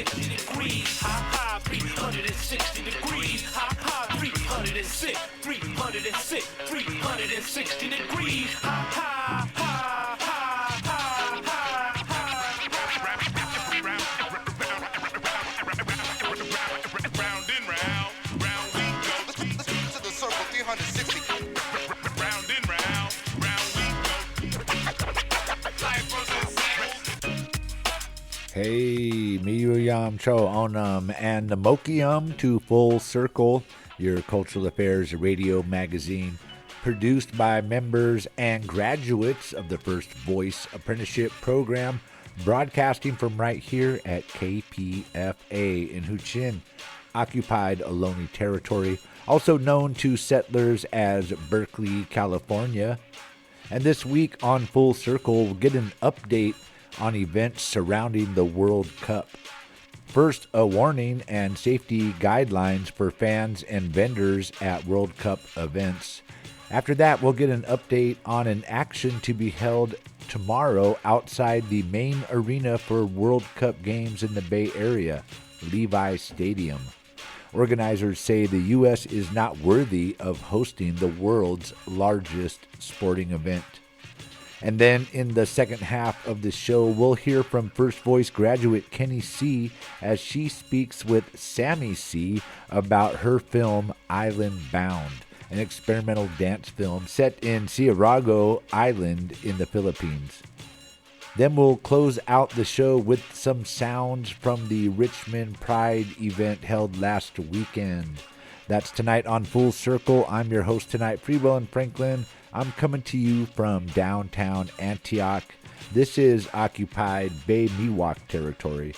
360 degrees. Ha, 360 degrees. Ha, 360 degrees. Round and round, round we go. To the circle, 360. Round and round, round we go. Life was Hey, Miyuyam Cho Onam and Namokium to Full Circle, your cultural affairs radio magazine, produced by members and graduates of the First Voice Apprenticeship Program, broadcasting from right here at KPFA in Huichin, occupied Ohlone Territory, also known to settlers as Berkeley, California. And this week on Full Circle, we'll get an update on events surrounding the World Cup. First, a warning and safety guidelines for fans and vendors at World Cup events. After that, we'll get an update on an action to be held tomorrow outside the main arena for World Cup games in the Bay Area, Levi Stadium. Organizers say the U.S. is not worthy of hosting the world's largest sporting event. And then in the second half of the show, we'll hear from First Voice graduate Kenny C. as she speaks with Sammy C. about her film Island Bound, an experimental dance film set in Siargao Island in the Philippines. Then we'll close out the show with some sounds from the Richmond Pride event held last weekend. That's tonight on Full Circle. I'm your host tonight, Freewell and Franklin. I'm coming to you from downtown Antioch. This is occupied Bay Miwok territory.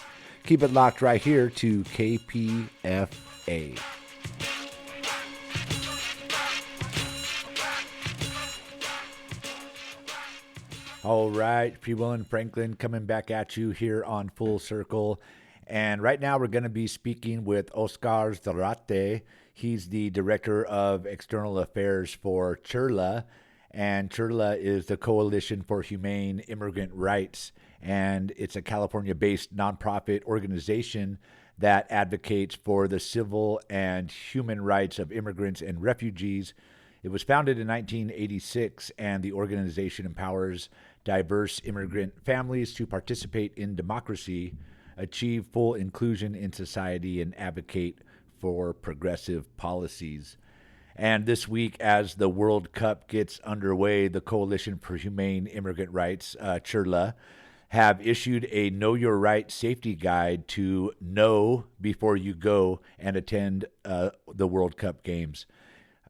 Keep it locked right here to KPFA. All right, Freewell and Franklin coming back at you here on Full Circle. And right now we're going to be speaking with Oscar Zarate. He's the Director of External Affairs for CHIRLA, and CHIRLA is the Coalition for Humane Immigrant Rights, and it's a California-based nonprofit organization that advocates for the civil and human rights of immigrants and refugees. It was founded in 1986, and the organization empowers diverse immigrant families to participate in democracy, achieve full inclusion in society, and advocate for progressive policies. And this week, as the World Cup gets underway, the Coalition for Humane Immigrant Rights, CHIRLA, have issued a Know Your Right safety guide to know before you go and attend the World Cup games.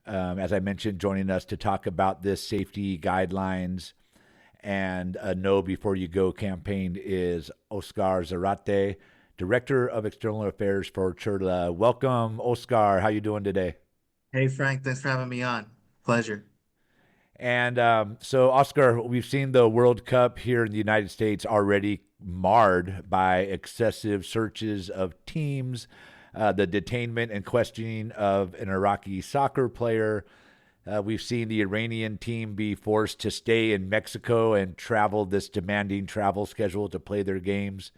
As I mentioned, joining us to talk about this safety guidelines and a Know Before You Go campaign is Oscar Zarate, Director of External Affairs for CHIRLA. Welcome, Oscar. How you doing today? Hey, Frank. Thanks for having me on. Pleasure. And so, Oscar, we've seen the World Cup here in the United States already marred by excessive searches of teams, the detainment and questioning of an Iraqi soccer player. We've seen the Iranian team be forced to stay in Mexico and travel this demanding travel schedule to play their games.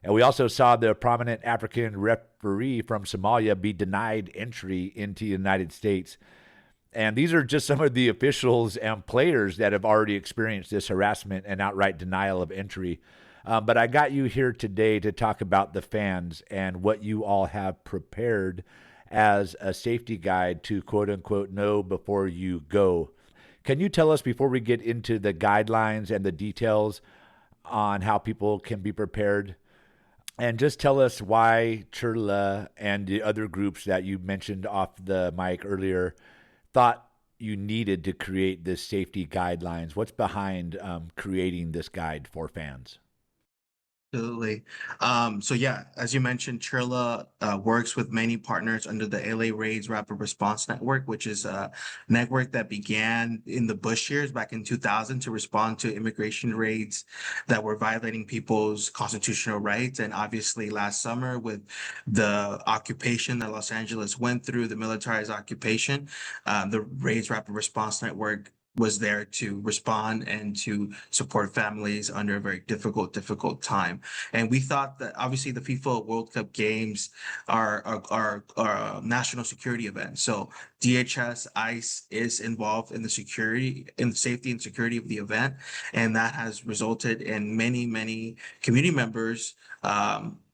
And we also saw the prominent African referee from Somalia be denied entry into the United States. And these are just some of the officials and players that have already experienced this harassment and outright denial of entry. But I got you here today to talk about the fans and what you all have prepared as a safety guide to quote unquote know before you go. Can you tell us before we get into the guidelines and the details on how people can be prepared? And just tell us why CHIRLA and the other groups that you mentioned off the mic earlier thought you needed to create this safety guidelines. What's behind creating this guide for fans? Absolutely. So yeah, as you mentioned, CHIRLA works with many partners under the LA Raids Rapid Response Network, which is a network that began in the Bush years back in 2000 to respond to immigration raids that were violating people's constitutional rights. And obviously last summer with the occupation that Los Angeles went through, the militarized occupation, the Raids Rapid Response Network was there to respond and to support families under a very difficult time. And we thought that obviously the FIFA World Cup games are a national security event. So DHS, ICE is involved in the safety and security of the event. And that has resulted in many community members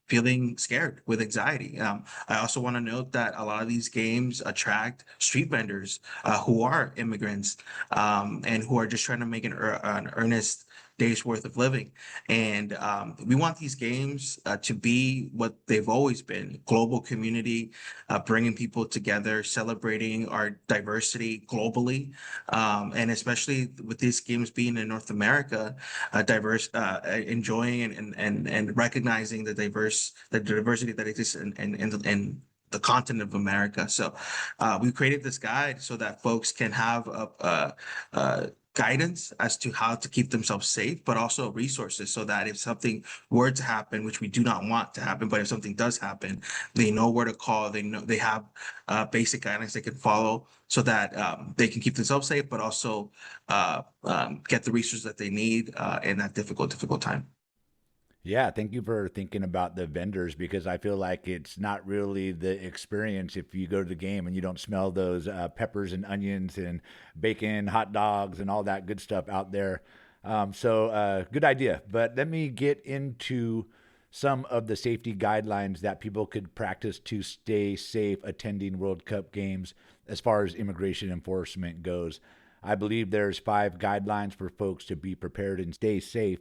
feeling scared with anxiety. I also want to note that a lot of these games attract street vendors who are immigrants and who are just trying to make an earnest day's worth of living. And we want these games to be what they've always been: global community, bringing people together, celebrating our diversity globally. And especially with these games being in North America, enjoying and recognizing the diversity that exists in the continent of America. So we created this guide so that folks can have a guidance as to how to keep themselves safe, but also resources so that if something were to happen, which we do not want to happen, but if something does happen, they know where to call. They know they have basic guidance they can follow so that they can keep themselves safe, but also get the resources that they need in that difficult time. Yeah, thank you for thinking about the vendors because I feel like it's not really the experience if you go to the game and you don't smell those peppers and onions and bacon, hot dogs, and all that good stuff out there. Good idea. But let me get into some of the safety guidelines that people could practice to stay safe attending World Cup games as far as immigration enforcement goes. I believe there's 5 guidelines for folks to be prepared and stay safe.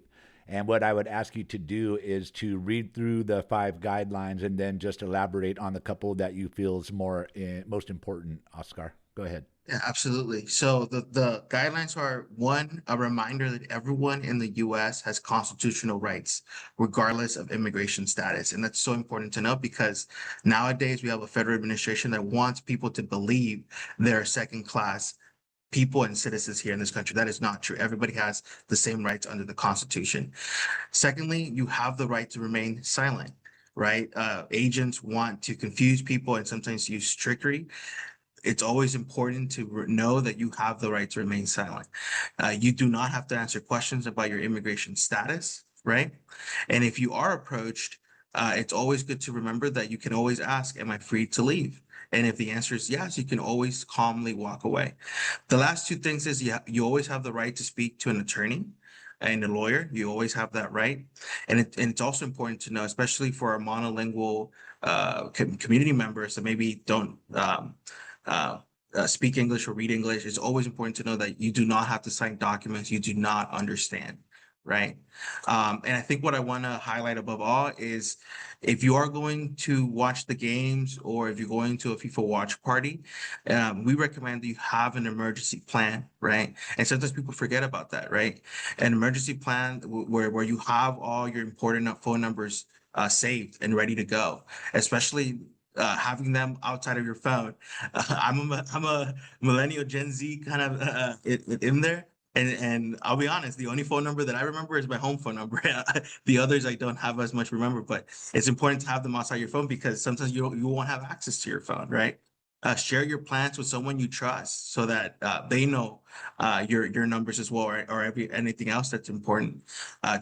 And what I would ask you to do is to read through the 5 guidelines and then just elaborate on the couple that you feel is most important. Oscar, go ahead. Yeah, absolutely. So the guidelines are: one, a reminder that everyone in the US has constitutional rights, regardless of immigration status. And that's so important to know because nowadays we have a federal administration that wants people to believe they're second class people and citizens here in this country. That is not true. Everybody has the same rights under the Constitution. Secondly, you have the right to remain silent, right? Agents want to confuse people and sometimes use trickery. It's always important to know that you have the right to remain silent. You do not have to answer questions about your immigration status, right? And if you are approached, it's always good to remember that you can always ask, am I free to leave? And if the answer is yes, you can always calmly walk away. The last 2 things is you always have the right to speak to an attorney and a lawyer. You always have that right. And it's also important to know, especially for our monolingual community members that maybe don't speak English or read English, it's always important to know that you do not have to sign documents you do not understand, right? And I think what I want to highlight above all is if you are going to watch the games or if you're going to a FIFA watch party, we recommend that you have an emergency plan, right? And sometimes people forget about that, right? An emergency plan where you have all your important phone numbers saved and ready to go, especially having them outside of your phone. I'm a millennial Gen Z kind of in there. And I'll be honest, the only phone number that I remember is my home phone number. The others I don't have as much remember, but it's important to have them outside your phone because sometimes you won't have access to your phone, right? Share your plans with someone you trust so that they know your numbers as well or anything else that's important.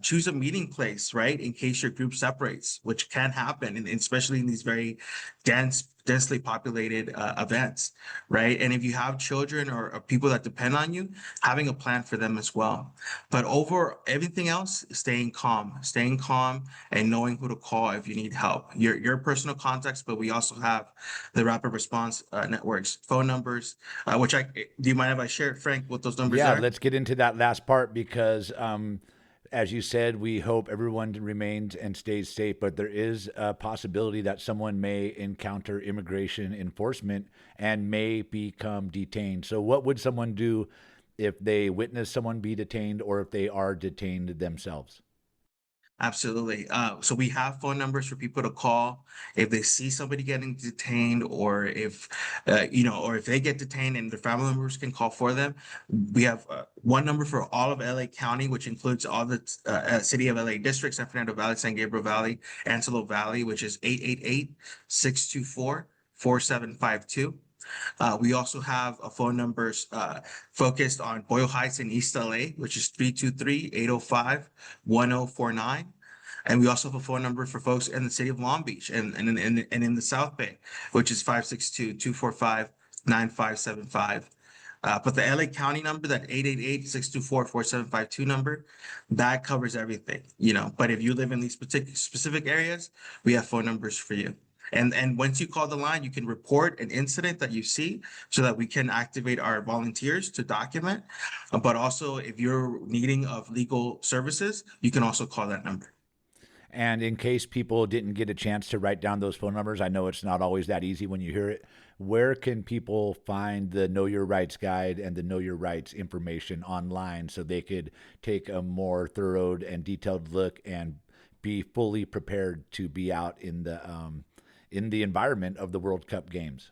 Choose a meeting place, right? In case your group separates, which can happen, and especially in these very densely populated events, right? And if you have children or people that depend on you, having a plan for them as well. But over everything else, staying calm and knowing who to call if you need help. Your personal contacts, but we also have the rapid response networks, phone numbers, do you mind if I share, Frank, what those numbers Yeah, are? let's get into that last part because, as you said, we hope everyone remains and stays safe, but there is a possibility that someone may encounter immigration enforcement and may become detained. So, what would someone do if they witness someone be detained or if they are detained themselves? Absolutely. So we have phone numbers for people to call if they see somebody getting detained, or if or if they get detained and their family members can call for them. We have one number for all of LA County, which includes all the city of LA districts: San Fernando Valley, San Gabriel Valley, Antelope Valley, which is 888-624-4752. We also have a phone numbers focused on Boyle Heights in East LA, which is 323-805-1049. And we also have a phone number for folks in the city of Long Beach and in the South Bay, which is 562-245-9575. But the LA County number, that 888-624-4752 number, that covers everything, you know. But if you live in these particular specific areas, we have phone numbers for you. And once you call the line, you can report an incident that you see so that we can activate our volunteers to document. But also, if you're needing of legal services, you can also call that number. And in case people didn't get a chance to write down those phone numbers, I know it's not always that easy when you hear it. Where can people find the Know Your Rights guide and the Know Your Rights information online so they could take a more thorough and detailed look and be fully prepared to be out in the environment of the World Cup games?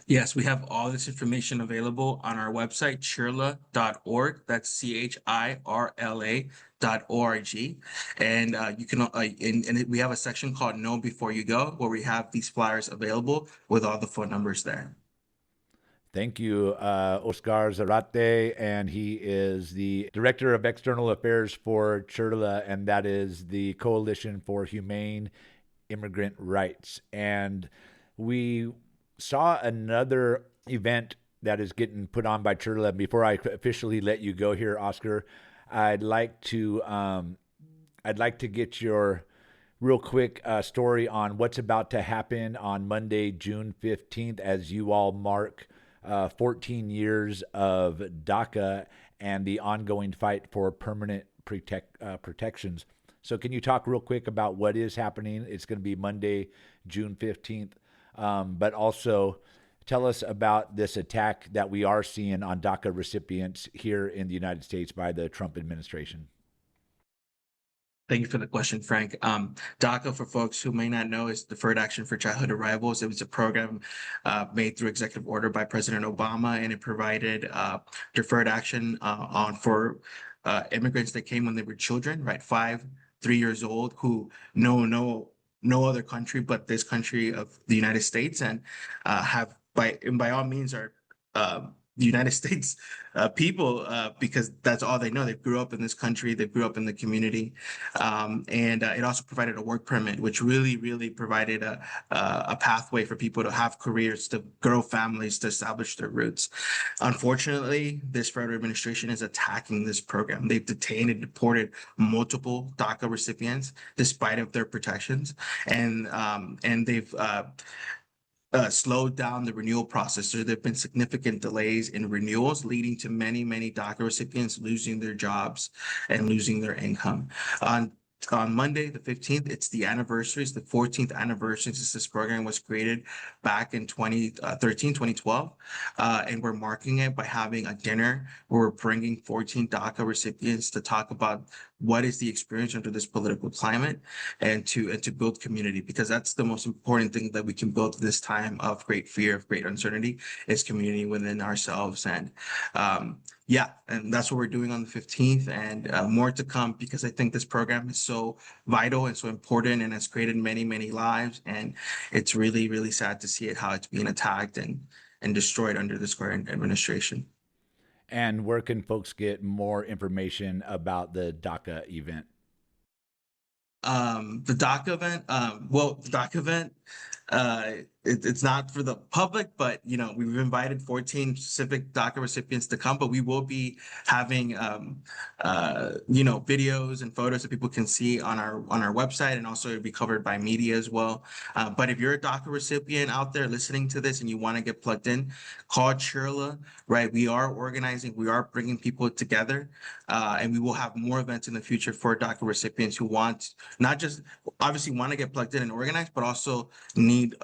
Yes, we have all this information available on our website, chirla.org. That's CHIRLA.org. And you can, we have a section called Know Before You Go, where we have these flyers available with all the phone numbers there. Thank you, Oscar Zarate, and he is the Director of External Affairs for CHIRLA, and that is the Coalition for Humane Immigrant Rights. And we saw another event that is getting put on by CHIRLA. Before I officially let you go here, Oscar, I'd like to get your real quick story on what's about to happen on Monday, June 15th, as you all mark 14 years of DACA and the ongoing fight for permanent protections. So can you talk real quick about what is happening? It's going to be Monday, June 15th. But also tell us about this attack that we are seeing on DACA recipients here in the United States by the Trump administration. Thank you for the question, Frank. DACA, for folks who may not know, is Deferred Action for Childhood Arrivals. It was a program made through executive order by President Obama, and it provided deferred action for immigrants that came when they were children, right, 3 years old, who know no other country but this country of the United States, and have by all means are the United States people, because that's all they know. They grew up in this country, they grew up in the community, and it also provided a work permit, which really provided a pathway for people to have careers, to grow families, to establish their roots. Unfortunately, this federal administration is attacking this program. They've detained and deported multiple DACA recipients despite of their protections, and they've slowed down the renewal process. So there have been significant delays in renewals, leading to many DACA recipients losing their jobs and losing their income. On Monday, the 15th, it's the anniversary. It's the 14th anniversary since this program was created back in 2013, 2012. And we're marking it by having a dinner where we're bringing 14 DACA recipients to talk about what is the experience under this political climate, and to build community, because that's the most important thing that we can build at this time of great fear, of great uncertainty, is community within ourselves. And yeah, and that's what we're doing on the 15th, and more to come, because I think this program is so vital and so important and has created many lives. And it's really sad to see how it's being attacked and destroyed under this current administration. And where can folks get more information about the DACA event? The DACA event, the DACA event, it's not for the public, but we've invited 14 specific DACA recipients to come, but we will be having videos and photos that people can see on our website, and also it'll be covered by media as well. But if you're a DACA recipient out there listening to this and you want to get plugged in, call CHIRLA, right? We are organizing, we are bringing people together, and we will have more events in the future for DACA recipients who want, not just obviously want to get plugged in and organized, but also need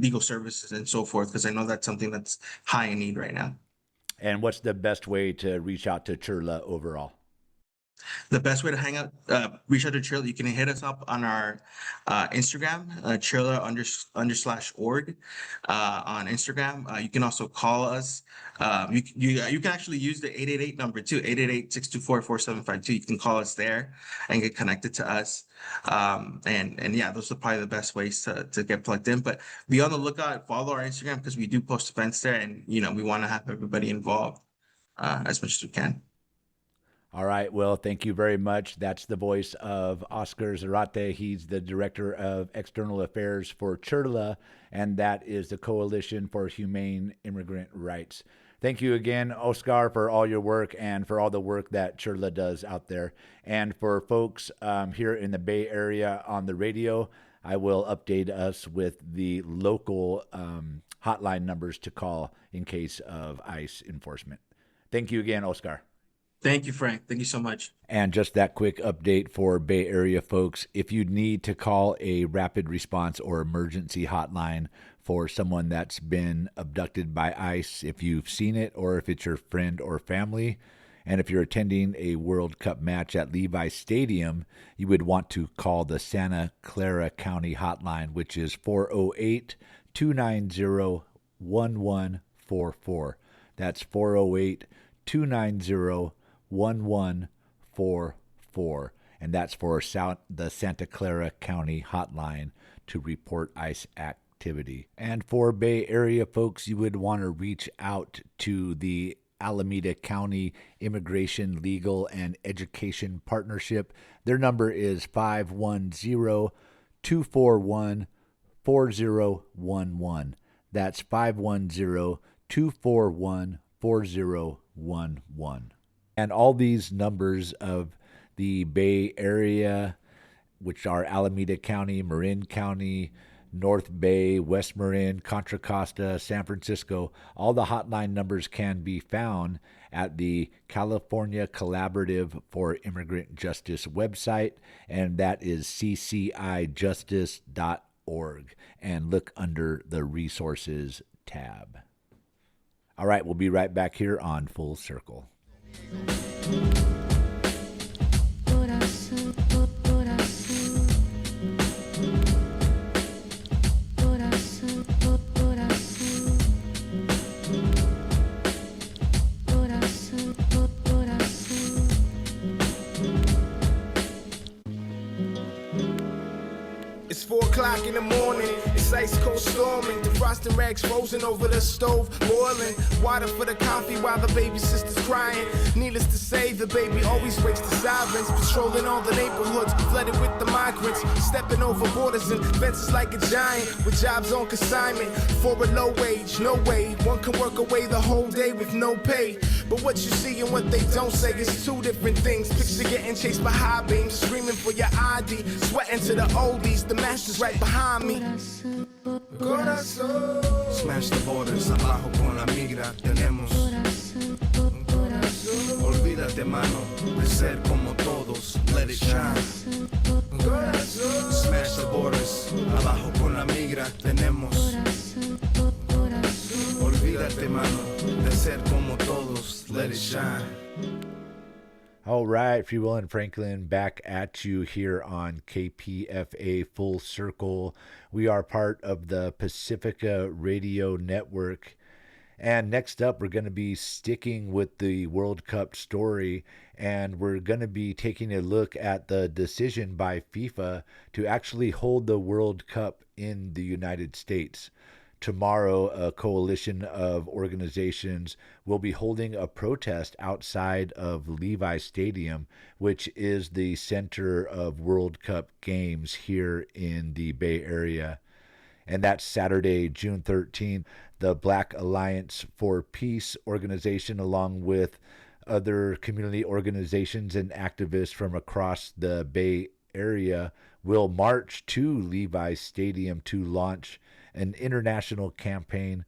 legal services and so forth, because I know that's something that's high in need right now. And what's the best way to reach out to CHIRLA overall? The best way to hang out, reach out to Trilla, you can hit us up on our Instagram, Trilla_org on Instagram. You can also call us. You can actually use the 888 number too, 888-624-4752. You can call us there and get connected to us. And yeah, those are probably the best ways to get plugged in. But be on the lookout, follow our Instagram because we do post events there, and we want to have everybody involved as much as we can. All right. Well, thank you very much. That's the voice of Oscar Zarate. He's the Director of External Affairs for CHIRLA, and that is the Coalition for Humane Immigrant Rights. Thank you again, Oscar, for all your work and for all the work that CHIRLA does out there. And for folks here in the Bay Area on the radio, I will update us with the local hotline numbers to call in case of ICE enforcement. Thank you again, Oscar. Thank you, Frank. Thank you so much. And just that quick update for Bay Area folks, if you need to call a rapid response or emergency hotline for someone that's been abducted by ICE, if you've seen it or if it's your friend or family, and if you're attending a World Cup match at Levi Stadium, you would want to call the Santa Clara County hotline, which is 408-290-1144. That's 408-290-1144. 1144, and that's for the Santa Clara County hotline to report ICE activity. And for Bay Area folks, you would want to reach out to the Alameda County Immigration Legal and Education Partnership. Their number is 510-241-4011. That's 510-241-4011. And all these numbers of the Bay Area, which are Alameda County, Marin County, North Bay, West Marin, Contra Costa, San Francisco, all the hotline numbers can be found at the California Collaborative for Immigrant Justice website, and that is ccijustice.org. And look under the resources tab. All right, we'll be right back here on Full Circle. It's 4 o'clock in the morning, it's ice cold storming. The frosted rags frozen over the stove, boiling. Water for the coffee while the baby sister's crying. Needless to say, the baby always wakes the sirens. Patrolling all the neighborhoods, flooded with the migrants. Stepping over borders and fences like a giant. With jobs on consignment, for a low wage, no way. One can work away the whole day with no pay. But what you see and what they don't say is two different things. Picture getting chased by high beams, screaming for your ID. Sweating to the oldies, the master's right behind me. Corazón. Smash the borders, abajo con la migra tenemos. Corazón. Olvídate, mano, de ser como todos, let it shine. Corazón. Smash the borders, abajo con la migra tenemos. Olvídate, mano, de ser como todos, let it shine. All right, Free Will and Franklin back at you here on KPFA Full Circle. We are part of the Pacifica Radio Network. And next up, we're going to be sticking with the World Cup story, and we're going to be taking a look at the decision by FIFA to actually hold the World Cup in the United States. Tomorrow, a coalition of organizations will be holding a protest outside of Levi Stadium, which is the center of World Cup games here in the Bay Area. And that's Saturday, June 13th. The Black Alliance for Peace organization, along with other community organizations and activists from across the Bay Area, will march to Levi Stadium to launch an international campaign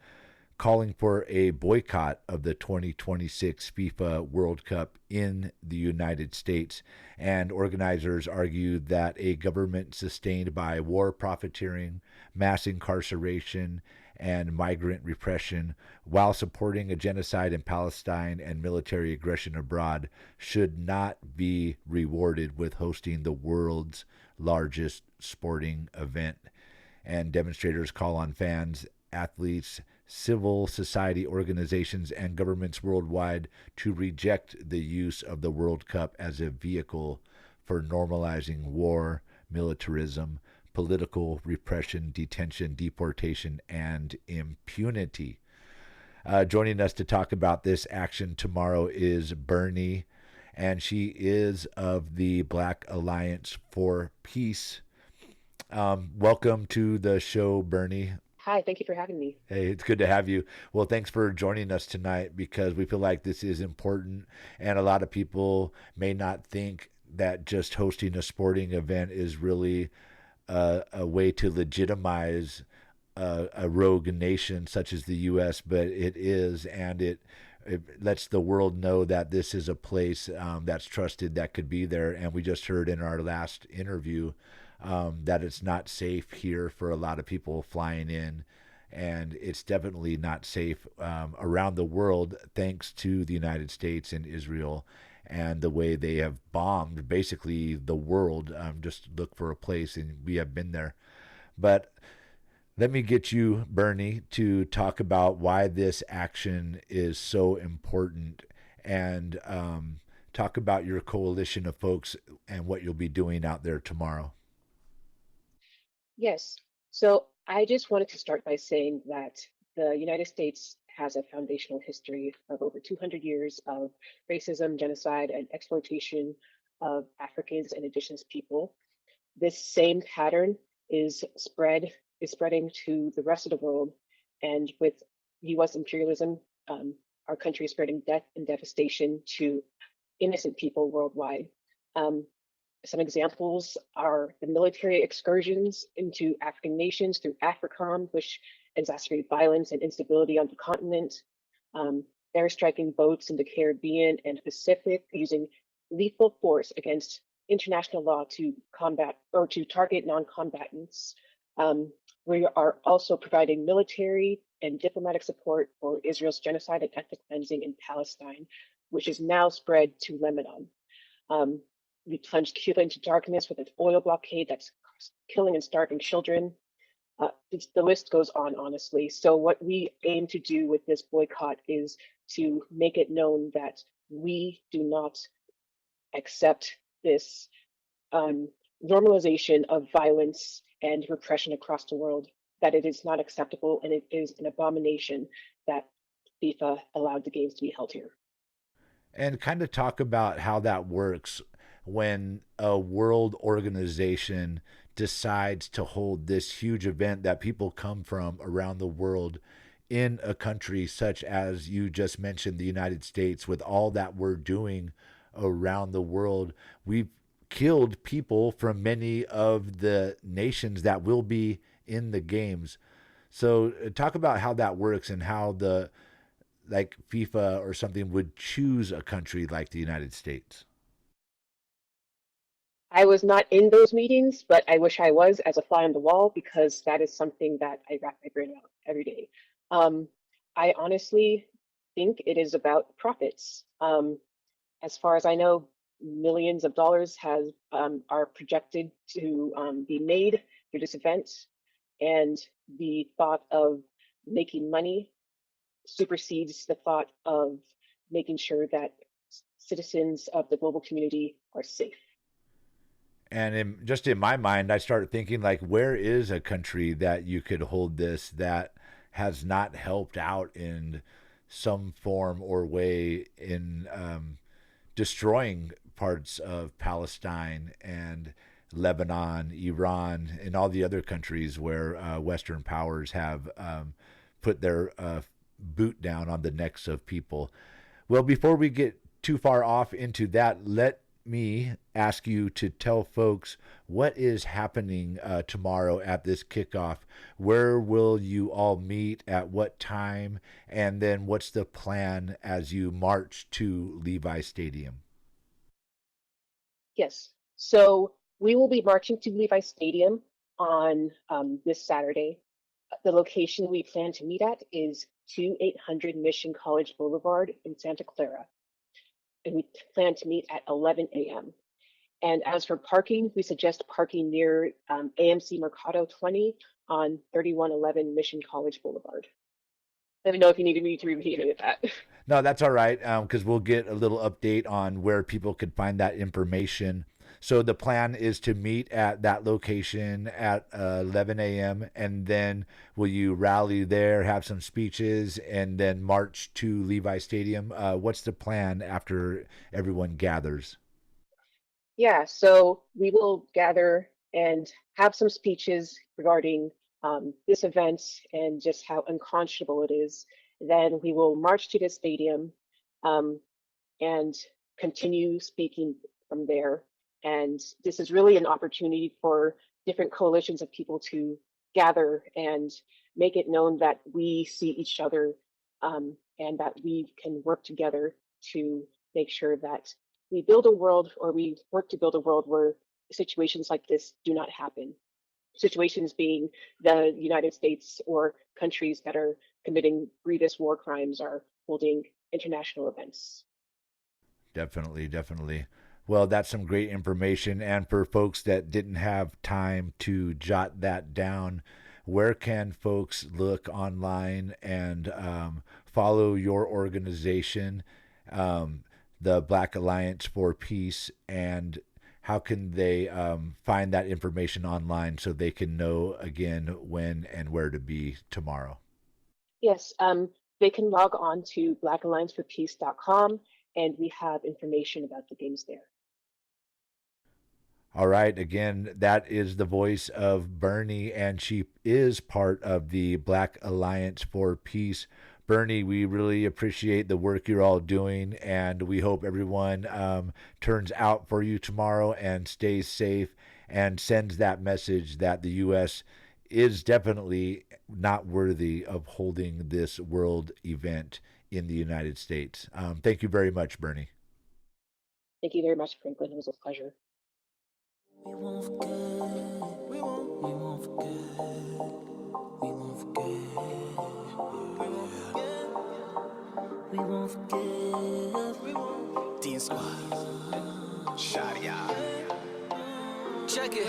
calling for a boycott of the 2026 FIFA World Cup in the United States. And organizers argue that a government sustained by war profiteering, mass incarceration, and migrant repression while supporting a genocide in Palestine and military aggression abroad should not be rewarded with hosting the world's largest sporting event. And demonstrators call on fans, athletes, civil society organizations, and governments worldwide to reject the use of the World Cup as a vehicle for normalizing war, militarism, political repression, detention, deportation, and impunity. Joining us to talk about this action tomorrow is Bernie, and she is of the Black Alliance for Peace. Welcome to the show, Bernie. Hi, thank you for having me. Hey, it's good to have you. Well, thanks for joining us tonight because we feel like this is important, and a lot of people may not think that just hosting a sporting event is really a way to legitimize a rogue nation such as the U.S., but it is, and it lets the world know that this is a place that's trusted that could be there. And we just heard in our last interview that it's not safe here for a lot of people flying in, and it's definitely not safe around the world thanks to the United States and Israel and the way they have bombed basically the world. Just look for a place, and we have been there. But let me get you, Bernie, to talk about why this action is so important, and talk about your coalition of folks and what you'll be doing out there tomorrow. Yes, so I just wanted to start by saying that the United States has a foundational history of over 200 years of racism, genocide, and exploitation of Africans and indigenous people. This same pattern is spreading to the rest of the world, and with U.S. imperialism, our country is spreading death and devastation to innocent people worldwide. Some examples are the military excursions into African nations through AFRICOM, which exacerbate violence and instability on the continent. Airstriking boats in the Caribbean and Pacific using lethal force against international law to combat or to target non-combatants. We are also providing military and diplomatic support for Israel's genocide and ethnic cleansing in Palestine, which is now spread to Lebanon. We plunged Cuba into darkness with an oil blockade that's killing and starving children. The list goes on, honestly. So what we aim to do with this boycott is to make it known that we do not accept this normalization of violence and repression across the world, that it is not acceptable, and it is an abomination that FIFA allowed the games to be held here. And kind of talk about how that works when a world organization decides to hold this huge event that people come from around the world in a country such as you just mentioned, the United States. With all that we're doing around the world, we've killed people from many of the nations that will be in the games. So talk about how that works and how like FIFA or something would choose a country like the United States. I was not in those meetings, but I wish I was, as a fly on the wall, because that is something that I wrap my brain around every day. I honestly think it is about profits. As far as I know, millions of dollars are projected to be made through this event, and the thought of making money supersedes the thought of making sure that citizens of the global community are safe. And just in my mind, I started thinking, like, where is a country that you could hold this that has not helped out in some form or way in destroying parts of Palestine and Lebanon, Iran, and all the other countries where Western powers have put their boot down on the necks of people. Well, before we get too far off into that, let me ask you to tell folks what is happening tomorrow at this kickoff. Where will you all meet, at what time, and then what's the plan as you march to Levi Stadium? Yes, so we will be marching to Levi Stadium on this Saturday. The location we plan to meet at is 2800 Mission College Boulevard in Santa Clara, and we plan to meet at 11 a.m. And as for parking, we suggest parking near AMC Mercado 20 on 3111 Mission College Boulevard. Let me know if you need me to repeat any of that. No, that's all right, because we'll get a little update on where people could find that information. So the plan is to meet at that location at 11 a.m. and then will you rally there, have some speeches, and then march to Levi Stadium? What's the plan after everyone gathers? Yeah, so we will gather and have some speeches regarding this event and just how unconscionable it is. Then we will march to the stadium um, and continue speaking from there. And this is really an opportunity for different coalitions of people to gather and make it known that we see each other and that we can work together to make sure that we build a world, or we work to build a world where situations like this do not happen. Situations being the United States or countries that are committing grievous war crimes are holding international events. Definitely, definitely. Well, that's some great information. And for folks that didn't have time to jot that down, where can folks look online and follow your organization, the Black Alliance for Peace, and how can they find that information online so they can know again when and where to be tomorrow? Yes, they can log on to blackallianceforpeace.com and we have information about the games there. All right. Again, that is the voice of Bernie, and she is part of the Black Alliance for Peace. Bernie, we really appreciate the work you're all doing, and we hope everyone turns out for you tomorrow and stays safe and sends that message that the U.S. is definitely not worthy of holding this world event in the United States. Thank you very much, Bernie. Thank you very much, Franklin. It was a pleasure. We won't forget, we won't forget, we won't forget, we won't forget, we won't. Dean Squad, Shadia. Check it.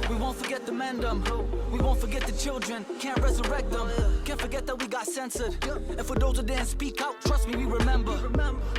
We won't forget the mandem. We won't forget the children. Can't resurrect them. Can't forget that we got censored. And for those who didn't speak out, trust me, we remember.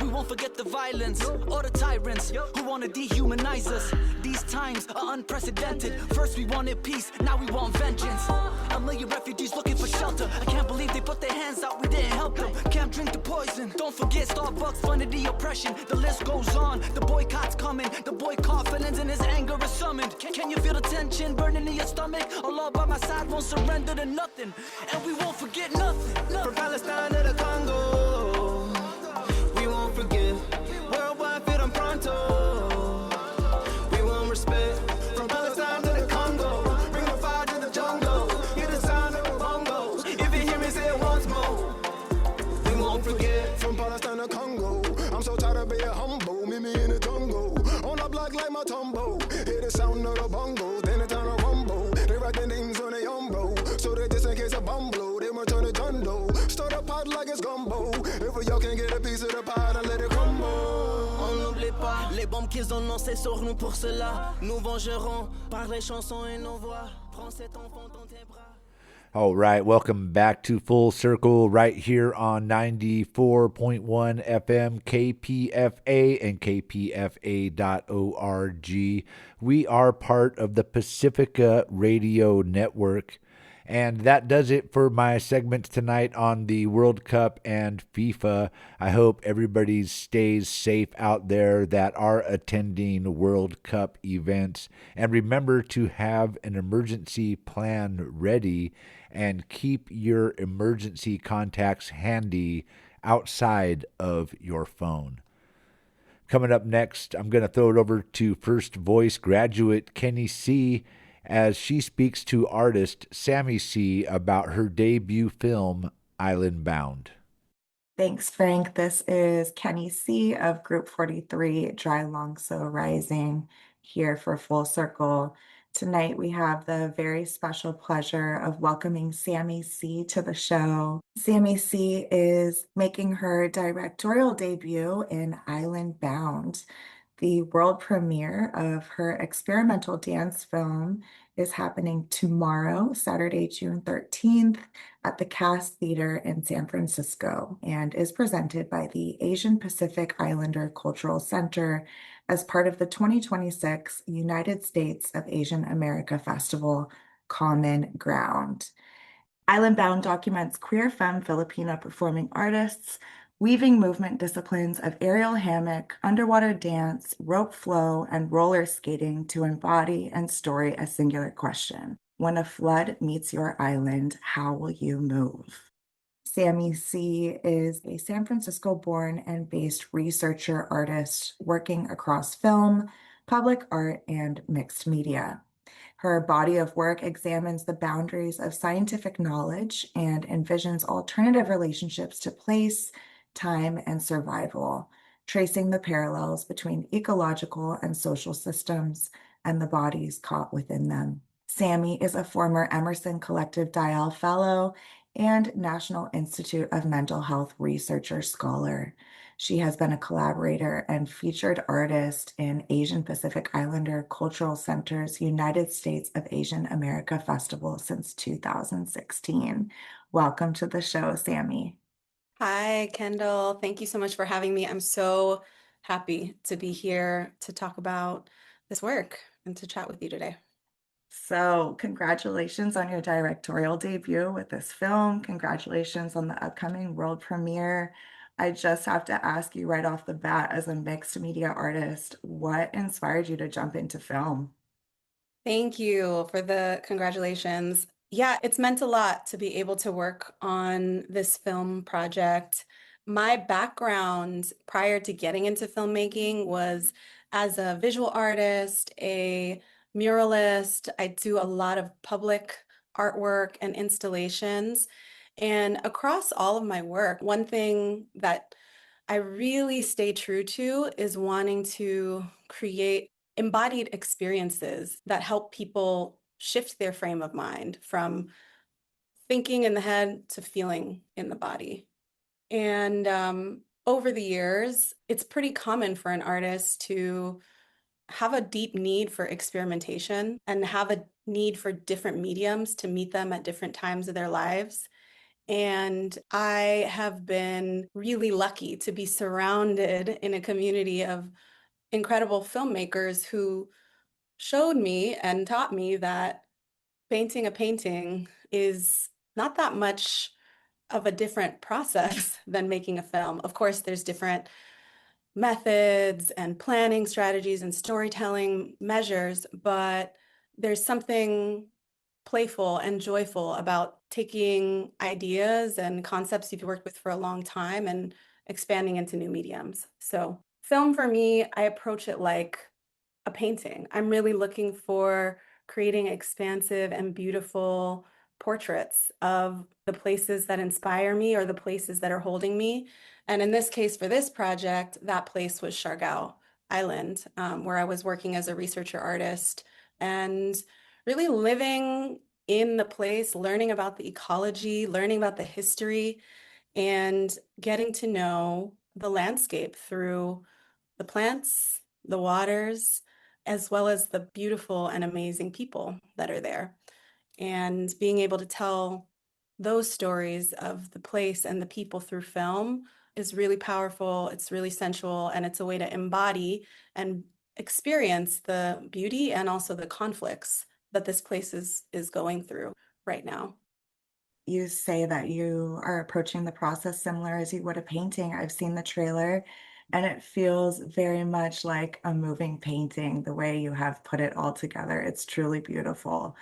We won't forget the violence or the tyrants who want to dehumanize us. These times are unprecedented. First we wanted peace, now we want vengeance. A million refugees looking for shelter. I can't believe they put their hands out, we didn't help them. Can't drink the poison. Don't forget Starbucks funded the oppression. The list goes on. The boycott's coming. The boycott feelings and his anger is summoned. Can you feel the tension burning in your stomach? Allah by my side won't surrender to nothing. And we won't forget nothing. From Palestine to the Congo, we won't forget. Worldwide freedom pronto. We won't respect. From Palestine to the Congo, bring the fire to the jungle. Hear the sound of the bongos. If you hear me say it once more, we won't forget. From Palestine to Congo, I'm so tired of being humble. Meet me in the jungle, on a block like my tumbo. Hear the sound of the bongos, then it turn a rumble. They write their names on their umbo, so that just in case a bomb blow, they return to Jundo. Start a pot like it's gumbo. If y'all can get a piece of the pie, then let it crumble. On n'oublie pas les bombes qu'ils ont lancées sur nous pour cela. Nous vengerons par les chansons et nos voix. Prends cet enfant dans tes bras. All right, welcome back to Full Circle right here on 94.1 FM KPFA and kpfa.org. We are part of the Pacifica Radio Network, and that does it for my segments tonight on the World Cup and FIFA. I hope everybody stays safe out there that are attending World Cup events, and remember to have an emergency plan ready and keep your emergency contacts handy outside of your phone. Coming up next, I'm going to throw it over to First Voice graduate Kenny C. as she speaks to artist Sammy C. about her debut film, Island Bound. Thanks, Frank. This is Kenny C. of Group 43, Dry Long So Rising, here for Full Circle. Tonight, we have the very special pleasure of welcoming Sammy C to the show. Sammy C is making her directorial debut in Island Bound. The world premiere of her experimental dance film is happening tomorrow, Saturday, June 13th, at the Cass Theater in San Francisco, and is presented by the Asian Pacific Islander Cultural Center as part of the 2026 United States of Asian America Festival, Common Ground. Island Bound documents queer femme Filipina performing artists weaving movement disciplines of aerial hammock, underwater dance, rope flow, and roller skating to embody and story a singular question. When a flood meets your island, how will you move? Sammy C is a San Francisco born and based researcher artist working across film, public art, and mixed media. Her body of work examines the boundaries of scientific knowledge and envisions alternative relationships to place, time, and survival, tracing the parallels between ecological and social systems and the bodies caught within them. Sammy is a former Emerson Collective Dial Fellow and National Institute of Mental Health Researcher Scholar. She has been a collaborator and featured artist in Asian Pacific Islander Cultural Center's United States of Asian America Festival since 2016. Welcome to the show, Sammy. Hi, Kendall. Thank you so much for having me. I'm so happy to be here to talk about this work and to chat with you today. So, congratulations on your directorial debut with this film. Congratulations on the upcoming world premiere. I just have to ask you right off the bat, as a mixed media artist, what inspired you to jump into film? Thank you for the congratulations. Yeah, it's meant a lot to be able to work on this film project. My background prior to getting into filmmaking was as a visual artist, a muralist. I do a lot of public artwork and installations. And across all of my work, one thing that I really stay true to is wanting to create embodied experiences that help people shift their frame of mind from thinking in the head to feeling in the body. And over the years, it's pretty common for an artist to have a deep need for experimentation and have a need for different mediums to meet them at different times of their lives. And I have been really lucky to be surrounded in a community of incredible filmmakers who showed me and taught me that painting a painting is not that much of a different process than making a film. Of course, there's different methods and planning strategies and storytelling measures, but there's something playful and joyful about taking ideas and concepts you've worked with for a long time and expanding into new mediums. So, film for me, I approach it like a painting. I'm really looking for creating expansive and beautiful portraits of the places that inspire me or the places that are holding me. And in this case, for this project, that place was Siargao Island, where I was working as a researcher artist and really living in the place, learning about the ecology, learning about the history, and getting to know the landscape through the plants, the waters, as well as the beautiful and amazing people that are there. And being able to tell those stories of the place and the people through film is really powerful. It's really sensual, and it's a way to embody and experience the beauty and also the conflicts that this place is going through right now. You say that you are approaching the process similar as you would a painting. I've seen the trailer and it feels very much like a moving painting, the way you have put it all together. It's truly beautiful.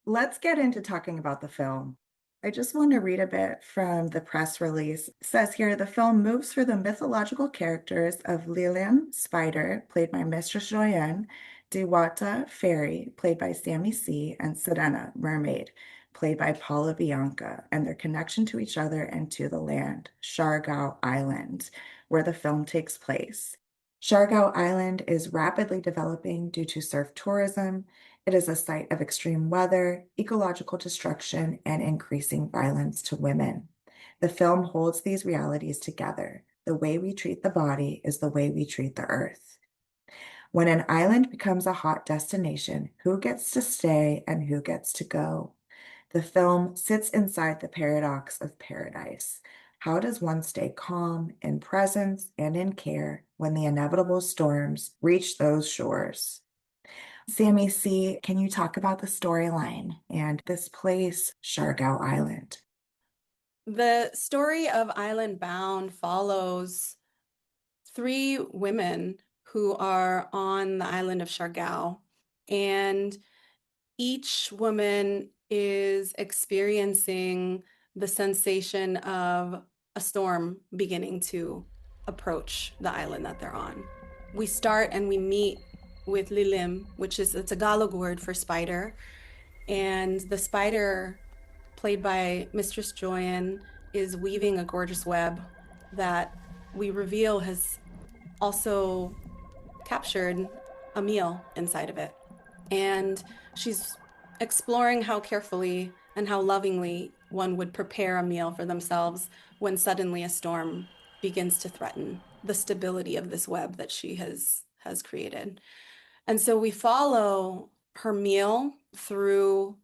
Let's get into talking about the film. I just want to read a bit from the press release. It says here, the film moves through the mythological characters of Lilian, Spider, played by Mistress Joyanne, Dewata, Fairy, played by Sammy C., and Serena, Mermaid, played by Paula Bianca, and their connection to each other and to the land, Siargao Island, where the film takes place. Siargao Island is rapidly developing due to surf tourism. It is a site of extreme weather, ecological destruction, and increasing violence to women. The film holds these realities together. The way we treat the body is the way we treat the earth. When an island becomes a hot destination, who gets to stay and who gets to go? The film sits inside the paradox of paradise. How does one stay calm in presence and in care when the inevitable storms reach those shores? Sammy C., can you talk about the storyline and this place, Siargao Island? The story of Island Bound follows three women who are on the island of Siargao, and each woman is experiencing the sensation of a storm beginning to approach the island that they're on. We start and we meet with Lilim, which is a Tagalog word for spider, and the spider, played by Mistress Joyan, is weaving a gorgeous web that we reveal has also captured a meal inside of it. And she's exploring how carefully and how lovingly one would prepare a meal for themselves when suddenly a storm begins to threaten the stability of this web that she has created. And so we follow her meal through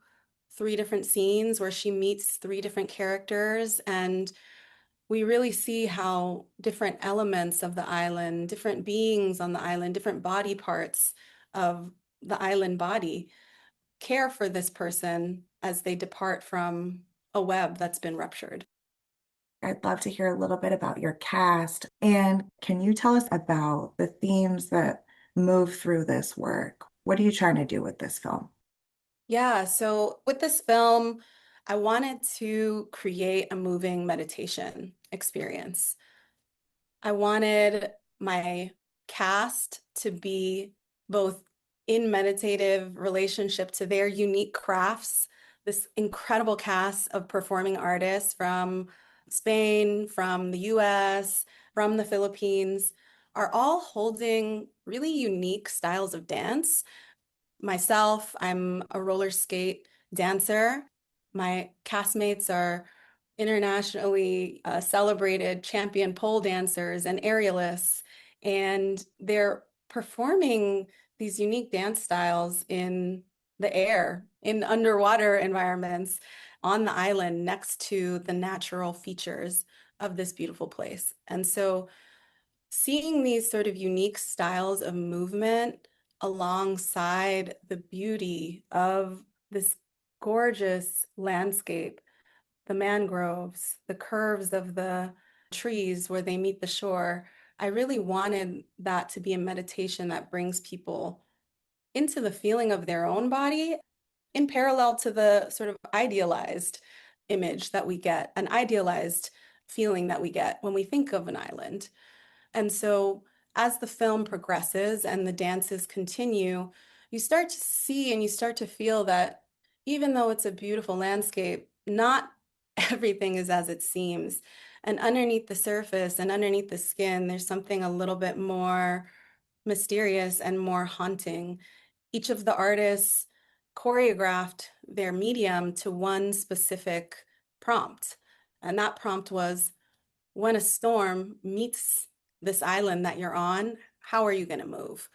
three different scenes where she meets three different characters, and we really see how different elements of the island, different beings on the island, different body parts of the island body care for this person as they depart from a web that's been ruptured. I'd love to hear a little bit about your cast. And can you tell us about the themes that move through this work? What are you trying to do with this film? Yeah, so with this film, I wanted to create a moving meditation experience. I wanted my cast to be both in meditative relationship to their unique crafts, this incredible cast of performing artists from Spain, from the US, from the Philippines, are all holding really unique styles of dance. Myself, I'm a roller skate dancer. My castmates are internationally celebrated champion pole dancers and aerialists, and they're performing these unique dance styles in the air, in underwater environments, on the island next to the natural features of this beautiful place. And so seeing these sort of unique styles of movement alongside the beauty of this gorgeous landscape, the mangroves, the curves of the trees where they meet the shore, I really wanted that to be a meditation that brings people into the feeling of their own body in parallel to the sort of idealized image that we get, an idealized feeling that we get when we think of an island. And so as the film progresses and the dances continue, you start to see and you start to feel that even though it's a beautiful landscape, not everything is as it seems. And underneath the surface and underneath the skin, there's something a little bit more mysterious and more haunting. Each of the artists choreographed their medium to one specific prompt. And that prompt was, when a storm meets this island that you're on, how are you going to move?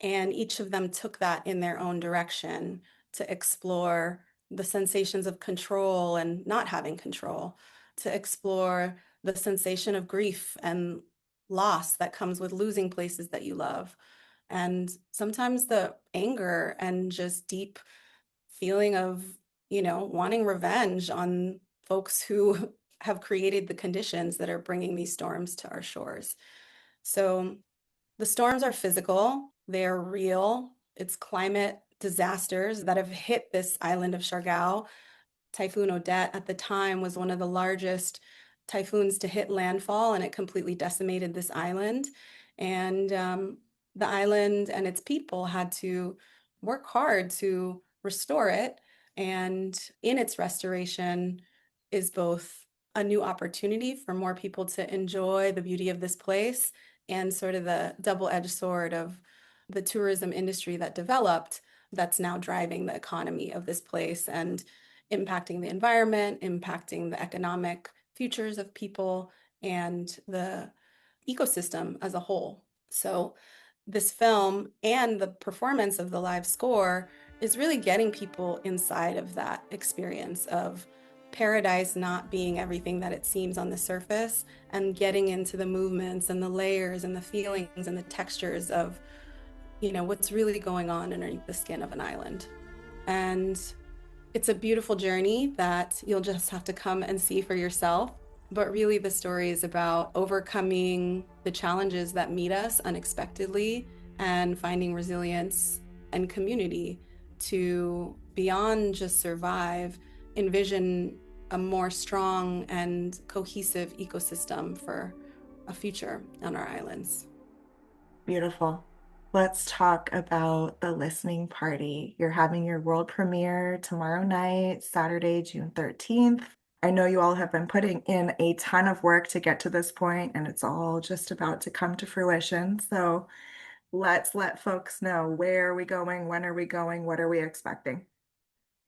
And each of them took that in their own direction to explore the sensations of control and not having control, to explore the sensation of grief and loss that comes with losing places that you love. And sometimes the anger and just deep feeling of, wanting revenge on folks who have created the conditions that are bringing these storms to our shores. So the storms are physical, they're real. It's climate disasters that have hit this island of Siargao. Typhoon Odette at the time was one of the largest typhoons to hit landfall, and it completely decimated this island. And the island and its people had to work hard to restore it. And in its restoration is both a new opportunity for more people to enjoy the beauty of this place and sort of the double-edged sword of the tourism industry that developed that's now driving the economy of this place and impacting the environment, impacting the economic futures of people and the ecosystem as a whole. So this film and the performance of the live score is really getting people inside of that experience of paradise not being everything that it seems on the surface, and getting into the movements and the layers and the feelings and the textures of, what's really going on underneath the skin of an island. And it's a beautiful journey that you'll just have to come and see for yourself. But really, the story is about overcoming the challenges that meet us unexpectedly and finding resilience and community to, beyond just survive, envision a more strong and cohesive ecosystem for a future on our islands. Beautiful. Let's talk about the listening party. You're having your world premiere tomorrow night, Saturday, June 13th. I know you all have been putting in a ton of work to get to this point, and it's all just about to come to fruition. So let's let folks know, where are we going? When are we going? What are we expecting?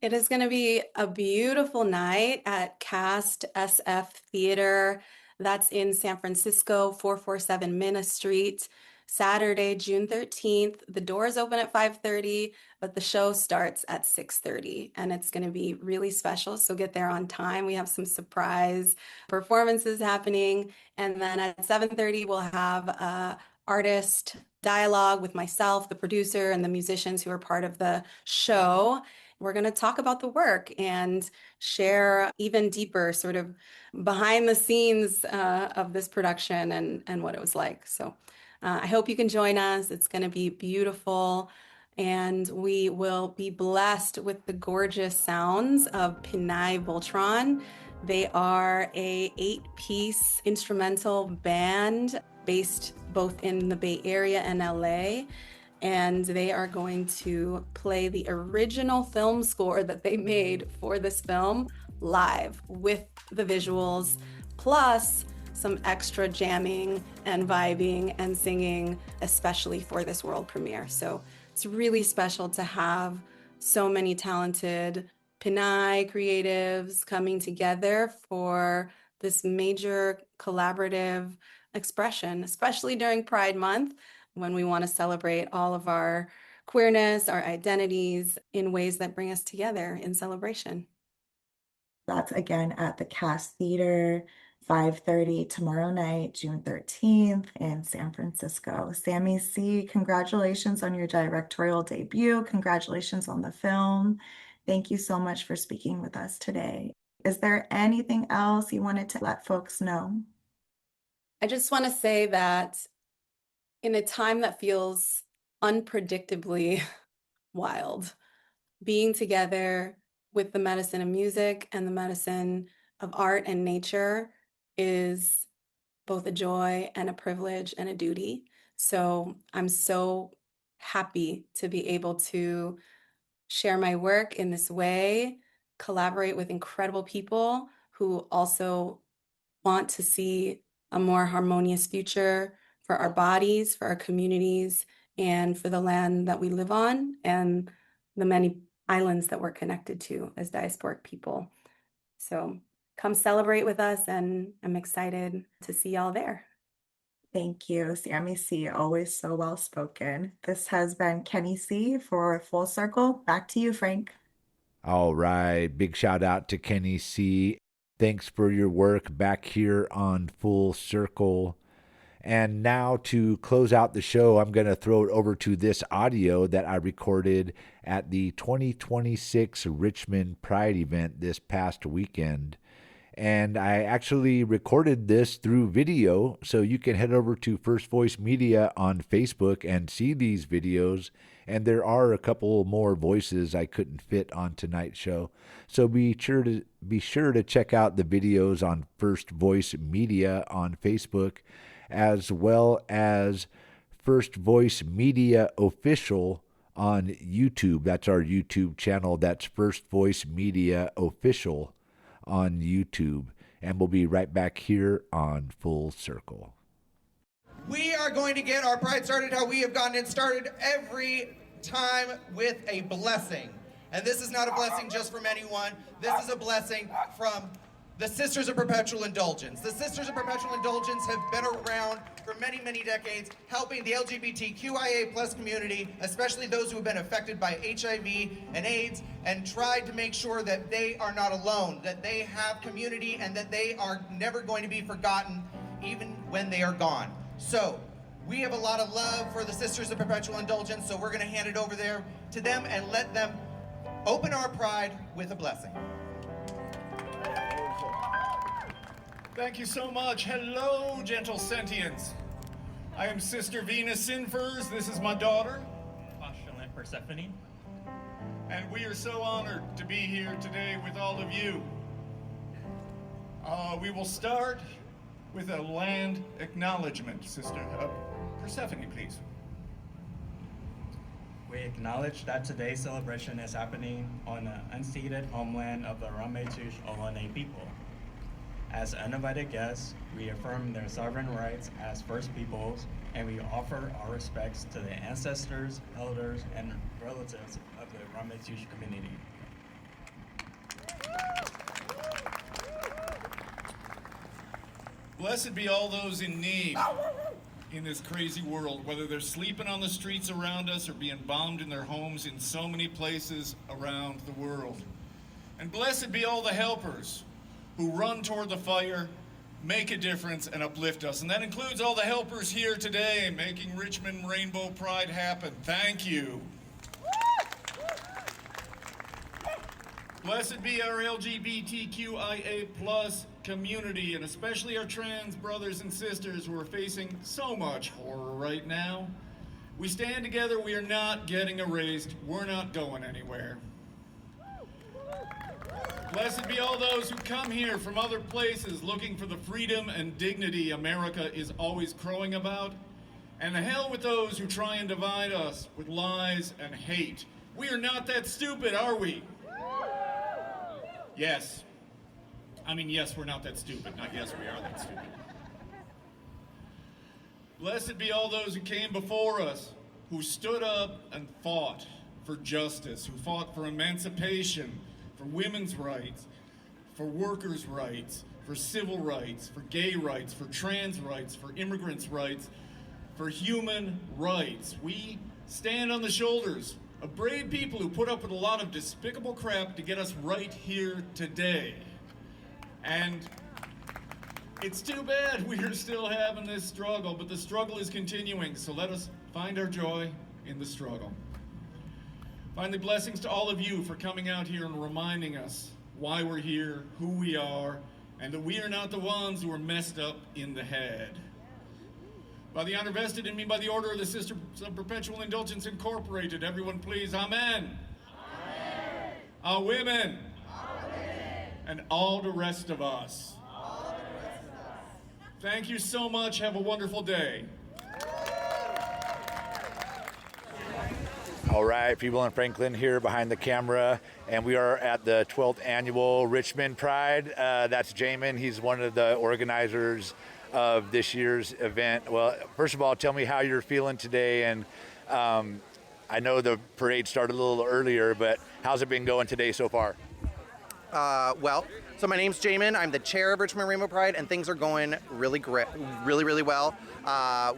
It is going to be a beautiful night at Cast SF Theater. That's in San Francisco, 447 Minna Street. Saturday, June 13th. The doors open at 5:30, but the show starts at 6:30, and it's going to be really special. So get there on time. We have some surprise performances happening. And then at 7:30, we'll have a artist dialogue with myself, the producer, and the musicians who are part of the show. We're going to talk about the work and share even deeper sort of behind the scenes of this production and what it was like. So I hope you can join us. It's going to be beautiful. And we will be blessed with the gorgeous sounds of Pinay Voltron. They are a 8-piece instrumental band based both in the Bay Area and LA. And they are going to play the original film score that they made for this film live with the visuals, plus some extra jamming and vibing and singing, especially for this world premiere. So it's really special to have so many talented Pinay creatives coming together for this major collaborative expression, especially during Pride Month, when we want to celebrate all of our queerness, our identities in ways that bring us together in celebration. That's again at the Cast Theater, 5:30 tomorrow night, June 13th in San Francisco. Sammy C, congratulations on your directorial debut. Congratulations on the film. Thank you so much for speaking with us today. Is there anything else you wanted to let folks know? I just want to say that in a time that feels unpredictably wild, being together with the medicine of music and the medicine of art and nature is both a joy and a privilege and a duty. So I'm so happy to be able to share my work in this way, collaborate with incredible people who also want to see a more harmonious future for our bodies, for our communities, and for the land that we live on, and the many islands that we're connected to as diasporic people. So come celebrate with us, and I'm excited to see y'all there. Thank you, Sammy C. Always so well spoken. This has been Kenny C for Full Circle. Back to you, Frank. All right. Big shout out to Kenny C. Thanks for your work back here on Full Circle. And now to close out the show, I'm going to throw it over to this audio that I recorded at the 2026 Richmond Pride event this past weekend. And I actually recorded this through video, so you can head over to First Voice Media on Facebook and see these videos. And there are a couple more voices I couldn't fit on tonight's show. So be sure to check out the videos on First Voice Media on Facebook, as well as First Voice Media Official on YouTube. That's our YouTube channel. That's First Voice Media Official on YouTube. And we'll be right back here on Full Circle. We are going to get our Pride started how we have gotten it started every time, with a blessing. And this is not a blessing just from anyone. This is a blessing from the Sisters of Perpetual Indulgence. The Sisters of Perpetual Indulgence have been around for many, many decades, helping the LGBTQIA+ community, especially those who have been affected by HIV and AIDS, and tried to make sure that they are not alone, that they have community, and that they are never going to be forgotten, even when they are gone. So, we have a lot of love for the Sisters of Perpetual Indulgence, so we're going to hand it over there to them and let them open our Pride with a blessing. Thank you so much. Hello, gentle sentients. I am Sister Venus Sinfers. This is my daughter, Postulant Persephone. And we are so honored to be here today with all of you. We will start with a land acknowledgement, Sister Persephone, please. We acknowledge that today's celebration is happening on the unceded homeland of the Ramaytush Ohlone people. As uninvited guests, we affirm their sovereign rights as First Peoples, and we offer our respects to the ancestors, elders, and relatives of the Ramaytush community. Blessed be all those in need in this crazy world, whether they're sleeping on the streets around us or being bombed in their homes in so many places around the world. And blessed be all the helpers who run toward the fire, make a difference, and uplift us. And that includes all the helpers here today making Richmond Rainbow Pride happen. Thank you. Blessed be our LGBTQIA+ community, and especially our trans brothers and sisters who are facing so much horror right now. We stand together, we are not getting erased, we're not going anywhere. Blessed be all those who come here from other places looking for the freedom and dignity America is always crowing about. And the hell with those who try and divide us with lies and hate. We are not that stupid, are we? Yes. Yes, we're not that stupid. Not yes, we are that stupid. Blessed be all those who came before us, who stood up and fought for justice, who fought for emancipation, for women's rights, for workers' rights, for civil rights, for gay rights, for trans rights, for immigrants' rights, for human rights. We stand on the shoulders of brave people who put up with a lot of despicable crap to get us right here today. And it's too bad we are still having this struggle, but the struggle is continuing, so let us find our joy in the struggle. Finally, blessings to all of you for coming out here and reminding us why we're here, who we are, and that we are not the ones who are messed up in the head. By the honor vested in me by the order of the Sisters of Perpetual Indulgence Incorporated, everyone please, amen. Amen. Our women. And all the rest of us. Thank you so much. Have a wonderful day. All right, people in Franklin here behind the camera, and we are at the 12th annual Richmond Pride. That's Jamin. He's one of the organizers of this year's event. Well, first of all, tell me how you're feeling today. And I know the parade started a little earlier, but how's it been going today so far? So my name's Jamin. I'm the chair of Richmond Rainbow Pride, and things are going really great, really well.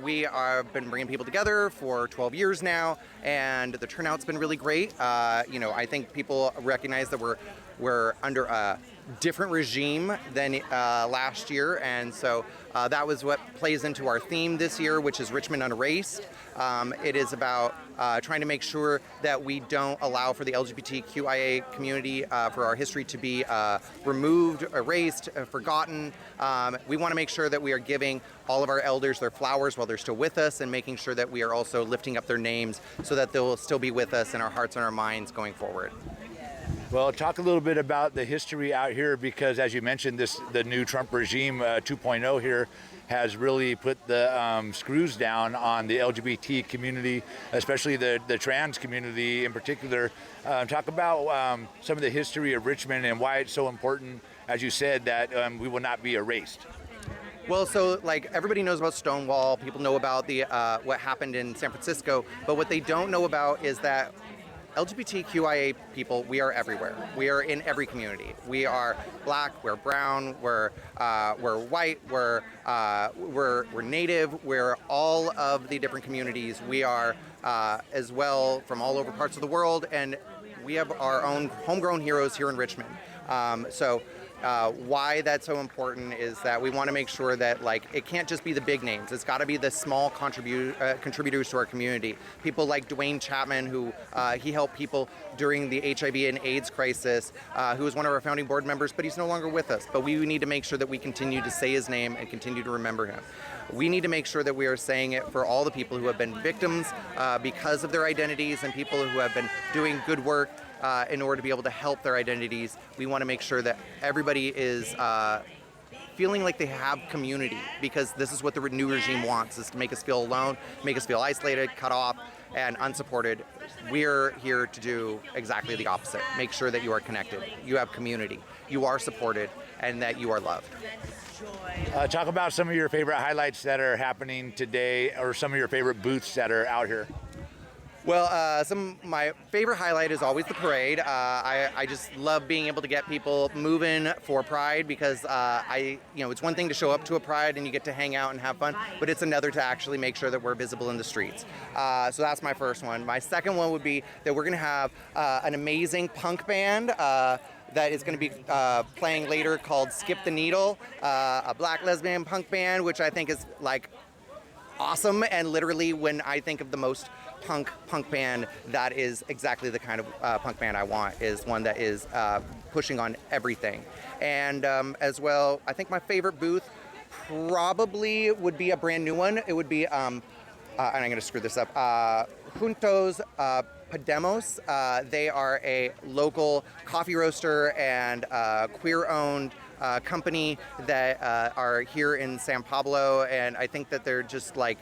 We have been bringing people together for 12 years now, and the turnout's been really great. I think people recognize that we're under a different regime than last year, and so that was what plays into our theme this year, which is Richmond Unerased. It is about trying to make sure that we don't allow for the LGBTQIA community, for our history to be removed, erased, forgotten. We want to make sure that we are giving all of our elders their flowers while they're still with us, and making sure that we are also lifting up their names so that they'll still be with us in our hearts and our minds going forward. Well, talk a little bit about the history out here, because as you mentioned, the new Trump regime 2.0 here has really put the screws down on the LGBT community, especially the trans community in particular. Talk about some of the history of Richmond and why it's so important, as you said, that we will not be erased. Well, so like everybody knows about Stonewall. People know about the what happened in San Francisco, but what they don't know about is that LGBTQIA people, we are everywhere. We are in every community. We are black, we're brown, we're white, we're native, we're all of the different communities. We are as well from all over parts of the world, and we have our own homegrown heroes here in Richmond. Why that's so important is that we want to make sure that like it can't just be the big names. It's got to be the small contributors to our community. People like Dwayne Chapman, who he helped people during the HIV and AIDS crisis, who was one of our founding board members, but he's no longer with us. But we need to make sure that we continue to say his name and continue to remember him. We need to make sure that we are saying it for all the people who have been victims because of their identities and people who have been doing good work in order to be able to help their identities. We want to make sure that everybody is feeling like they have community, because this is what the new regime wants, is to make us feel alone, make us feel isolated, cut off, and unsupported. We're here to do exactly the opposite. Make sure that you are connected, you have community, you are supported, and that you are loved. Talk about some of your favorite highlights that are happening today, or some of your favorite booths that are out here. Well, my favorite highlight is always the parade. I just love being able to get people moving for Pride, because it's one thing to show up to a Pride and you get to hang out and have fun, but it's another to actually make sure that we're visible in the streets. So that's my first one. My second one would be that we're going to have an amazing punk band that is going to be playing later, called Skip the Needle, a black lesbian punk band, which I think is like awesome. And literally, when I think of the most punk band, that is exactly the kind of punk band I want, is one that is pushing on everything. And as well, I think my favorite booth probably would be a brand new one. It would be, and I'm going to screw this up, Juntos Podemos. They are a local coffee roaster and queer-owned company that are here in San Pablo, and I think that they're just like,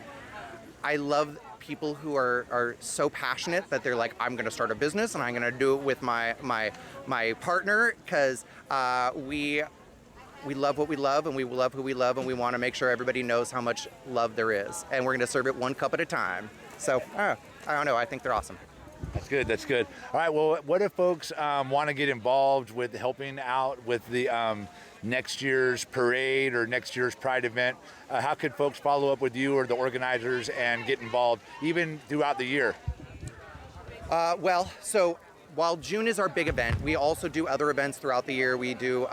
I love people who are so passionate that they're like, I'm going to start a business and I'm going to do it with my partner, because we love what we love and we love who we love, and we want to make sure everybody knows how much love there is, and we're going to serve it one cup at a time. So I don't know, I think they're awesome. That's good. That's good. All right. Well, what if folks want to get involved with helping out with the next year's parade or next year's Pride event? How could folks follow up with you or the organizers and get involved even throughout the year? Well, so while June is our big event, we also do other events throughout the year. We do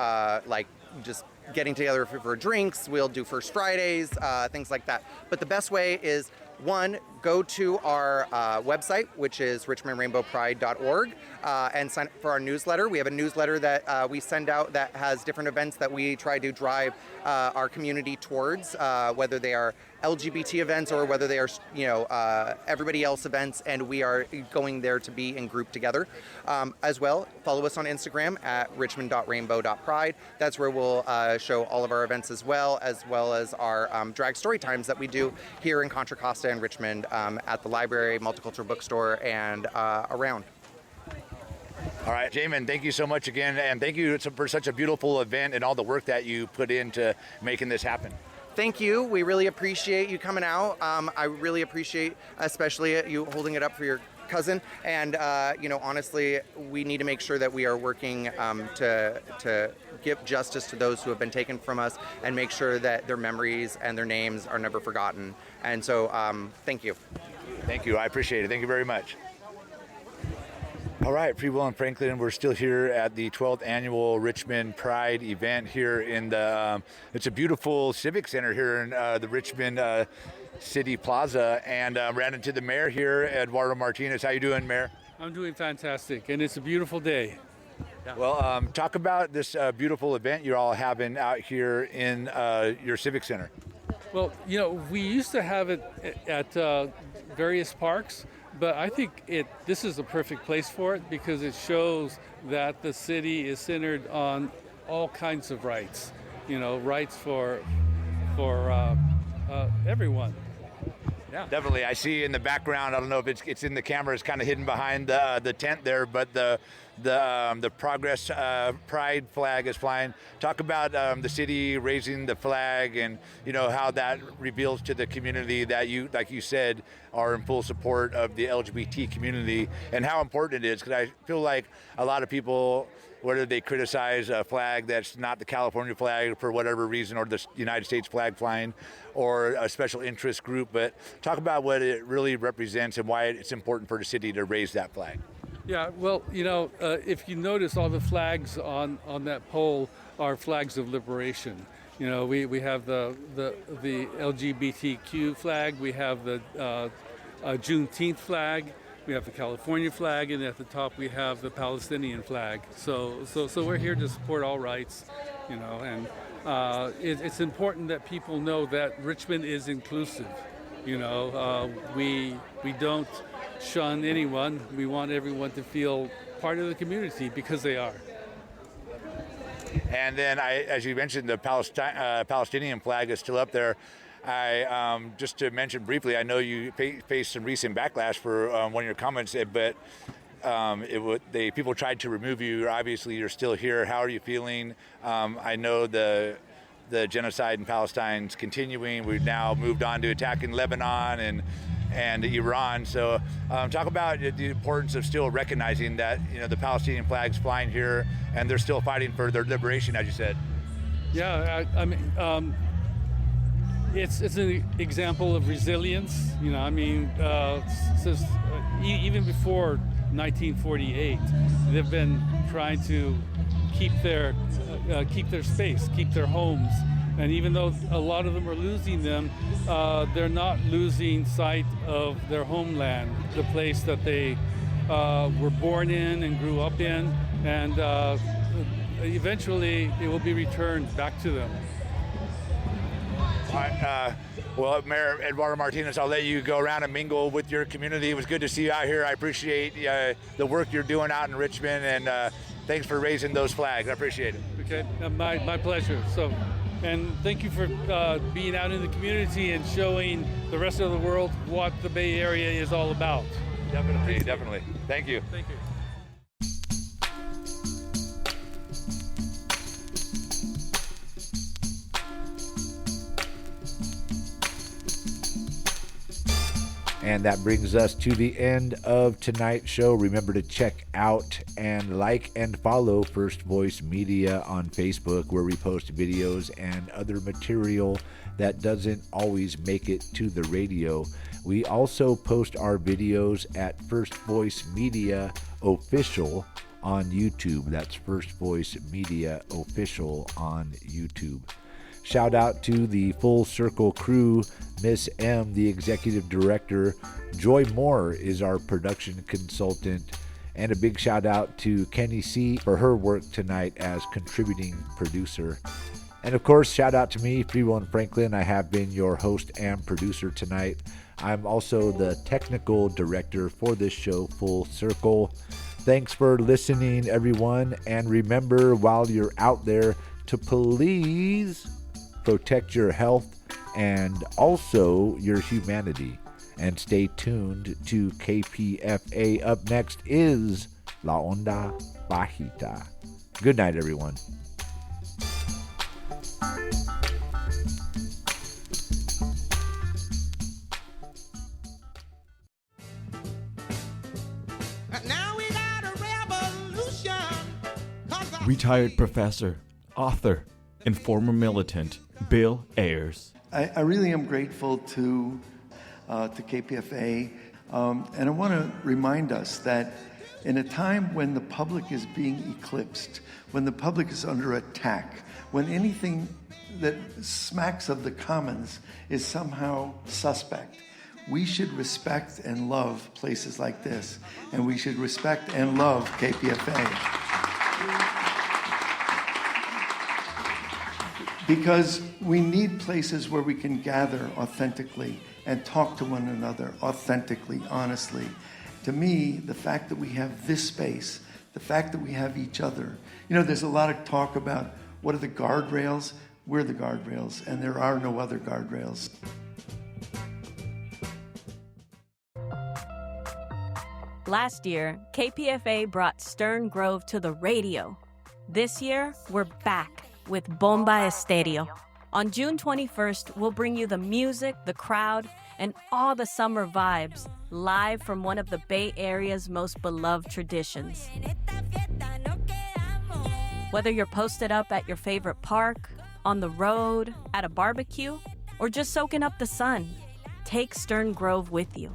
like just getting together for drinks. We'll do First Fridays, things like that. But the best way is, one, go to our website, which is richmondrainbowpride.org, and sign up for our newsletter. We have a newsletter that we send out that has different events that we try to drive our community towards, whether they are LGBT events or whether they are, everybody else events, and we are going there to be in group together. As well, follow us on Instagram at richmond.rainbow.pride. That's where we'll show all of our events as well as our drag story times that we do here in Contra Costa and Richmond, at the library, multicultural bookstore, and around. All right, Jamin, thank you so much again, and thank you for such a beautiful event and all the work that you put into making this happen. Thank you. We really appreciate you coming out. I really appreciate especially you holding it up for your cousin. And, honestly, we need to make sure that we are working to give justice to those who have been taken from us and make sure that their memories and their names are never forgotten. And so, thank you. Thank you. I appreciate it. Thank you very much. All right, Free Will and Franklin, we're still here at the 12th annual Richmond Pride event here in the, it's a beautiful civic center here in the Richmond City Plaza, and ran into the mayor here, Eduardo Martinez. How you doing, Mayor? I'm doing fantastic, and it's a beautiful day. Yeah. Well, talk about this beautiful event you're all having out here in your civic center. Well, we used to have it at various parks, but I think this is the perfect place for it because it shows that the city is centered on all kinds of rights, rights for everyone. Yeah, definitely. I see in the background. I don't know if it's in the camera. It's kind of hidden behind the tent there, but the Progress Pride flag is flying. Talk about the city raising the flag, and how that reveals to the community that you, like you said, are in full support of the LGBT community, and how important it is. Because I feel like a lot of people, whether they criticize a flag that's not the California flag for whatever reason, or the United States flag flying, or a special interest group, but talk about what it really represents and why it's important for the city to raise that flag. Yeah, well, if you notice, all the flags on that pole are flags of liberation. We have the LGBTQ flag, we have the Juneteenth flag, we have the California flag, and at the top we have the Palestinian flag. So we're here to support all rights, and it's important that people know that Richmond is inclusive. We don't shun anyone. We want everyone to feel part of the community because they are. And then, as you mentioned, the Palestinian flag is still up there. Just to mention briefly, I know you faced some recent backlash for one of your comments, but people tried to remove you. Obviously, you're still here. How are you feeling? I know the genocide in Palestine is continuing. We've now moved on to attacking Lebanon and Iran. So talk about the importance of still recognizing that the Palestinian flag's flying here and they're still fighting for their liberation, as you said. Yeah, I mean, it's an example of resilience. Since even before 1948, they've been trying to keep their space, keep their homes. And even though a lot of them are losing them, they're not losing sight of their homeland, the place that they were born in and grew up in, and eventually it will be returned back to them. All right, well, Mayor Eduardo Martinez, I'll let you go around and mingle with your community. It was good to see you out here. I appreciate the work you're doing out in Richmond, and thanks for raising those flags. I appreciate it. Okay, my pleasure. And thank you for being out in the community and showing the rest of the world what the Bay Area is all about. Definitely. Thank you. Thank you. And that brings us to the end of tonight's show. Remember to check out and like and follow First Voice Media on Facebook, where we post videos and other material that doesn't always make it to the radio. We also post our videos at First Voice Media Official on YouTube. That's First Voice Media Official on YouTube. Shout out to the Full Circle crew, Miss M, the executive director. Joy Moore is our production consultant. And a big shout out to Kenny C for her work tonight as contributing producer. And of course, shout out to me, Freeland Franklin. I have been your host and producer tonight. I'm also the technical director for this show, Full Circle. Thanks for listening, everyone. And remember, while you're out there, to please protect your health and also your humanity. And stay tuned to KPFA. Up next is La Onda Bajita. Good night, everyone. Retired professor, author, and former militant Bill Ayers. I really am grateful to KPFA, and I want to remind us that in a time when the public is being eclipsed, when the public is under attack, when anything that smacks of the commons is somehow suspect, we should respect and love places like this, and we should respect and love KPFA. Because we need places where we can gather authentically and talk to one another authentically, honestly. To me, the fact that we have this space, the fact that we have each other, there's a lot of talk about what are the guardrails? We're the guardrails, and there are no other guardrails. Last year, KPFA brought Stern Grove to the radio. This year, we're back with Bomba Estéreo. On June 21st, we'll bring you the music, the crowd, and all the summer vibes, live from one of the Bay Area's most beloved traditions. Whether you're posted up at your favorite park, on the road, at a barbecue, or just soaking up the sun, take Stern Grove with you.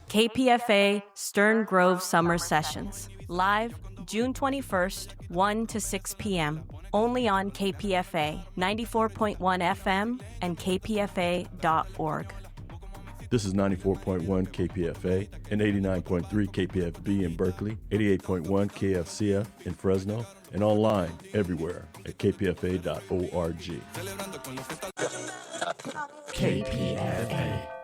KPFA Stern Grove Summer Sessions, live June 21st, 1 to 6 p.m., only on KPFA 94.1 FM and kpfa.org. This is 94.1 KPFA and 89.3 KPFB in Berkeley, 88.1 KFCF in Fresno, and online everywhere at kpfa.org. KPFA.